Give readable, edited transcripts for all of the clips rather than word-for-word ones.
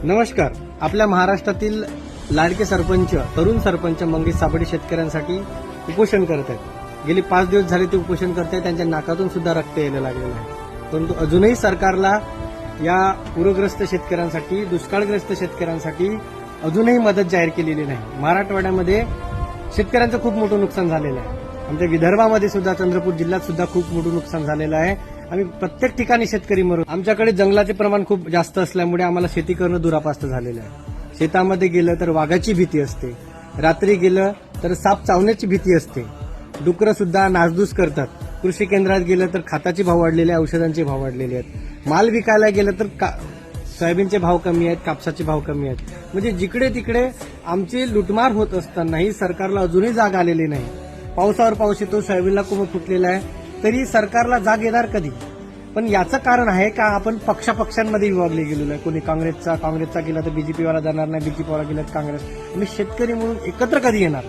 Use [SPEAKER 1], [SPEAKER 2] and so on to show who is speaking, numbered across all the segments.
[SPEAKER 1] नमस्कार. आपल्या महाराष्ट्रातील लाडके सरपंच, तरुण सरपंच मंगेश साबळे शेतकऱ्यांसाठी उपोषण करत आहेत. गेली 5 दिवस झाले ते उपोषण करत आहेत. त्यांच्या नाकातून सुद्धा रक्त यायला लागलेलं आहे. परंतु अजूनही सरकारला या पूरग्रस्त शेतकऱ्यांसाठी, दुष्काळग्रस्त शेतकऱ्यांसाठी अजूनही मदत जाहीर केलेली नाही. मराठवाड्यामध्ये शेतकऱ्यांचं खूप मोठं नुकसान झालेलं आहे. आमच्या विदर्भामध्ये सुद्धा, चंद्रपूर जिल्ह्यात सुद्धा खूप मोठं नुकसान झालेलं आहे. आम्ही प्रत्येक ठिकाणी शेतकरी मरून, आमच्याकडे जंगलाचे प्रमाण खूप जास्त असल्यामुळे आम्हाला शेती करणं दुरापास्त झालेलं आहे. शेतामध्ये गेलं तर वाघाची भीती असते, रात्री गेलं तर साप चावण्याची भीती असते, डुकरं सुद्धा नासधूस करतात. कृषी केंद्रात गेलं तर खताचे भाव वाढलेले, औषधांचे भाव वाढलेले आहेत. माल विकायला गेलं तर सोयाबीनचे भाव कमी आहेत, कापसाचे भाव कमी आहेत. म्हणजे जिकडे तिकडे आमची लुटमार होत असतानाही सरकारला अजूनही जाग आलेली नाही. पावसावर पाऊस येतो, सोयाबीनला कोंब फुटलेला आहे, तरी सरकारला जाग येणार कधी? पण याचं कारण आहे का आपण पक्षापक्षांमध्ये विभागले गेलेलो आहे. कोणी काँग्रेसचा गेला तर बीजेपीवाला जाणार नाही, बीजेपीवाला गेला तर काँग्रेस. आम्ही शेतकरी म्हणून एकत्र कधी येणार?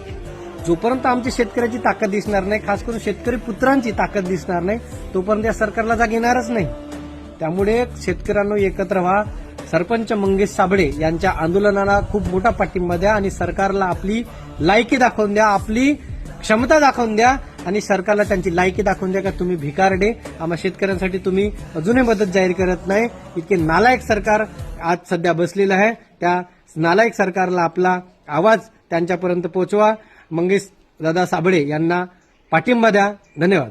[SPEAKER 1] जोपर्यंत आमची शेतकऱ्याची ताकद दिसणार नाही, खास करून शेतकरी पुत्रांची ताकद दिसणार नाही, तोपर्यंत या सरकारला जाग येणारच नाही. त्यामुळे शेतकऱ्यांनो एकत्र व्हा. सरपंच मंगेश साबळे यांच्या आंदोलनाला खूप मोठा पाठिंबा द्या आणि सरकारला आपली लायकी दाखवून द्या, आपली क्षमता दाखवून द्या आणि सरकारला त्यांची लायकी दाखवून द्या का तुम्ही भिकारडे, आम्हा शेतकऱ्यांसाठी तुम्ही अजूनही मदत जाहीर करत नाही. इतके नालायक सरकार आज सध्या बसलेलं आहे. त्या नालायक सरकारला आपला आवाज त्यांच्यापर्यंत पोहोचवा. मंगेश दादा साबळे यांना पाठिंबा द्या. धन्यवाद.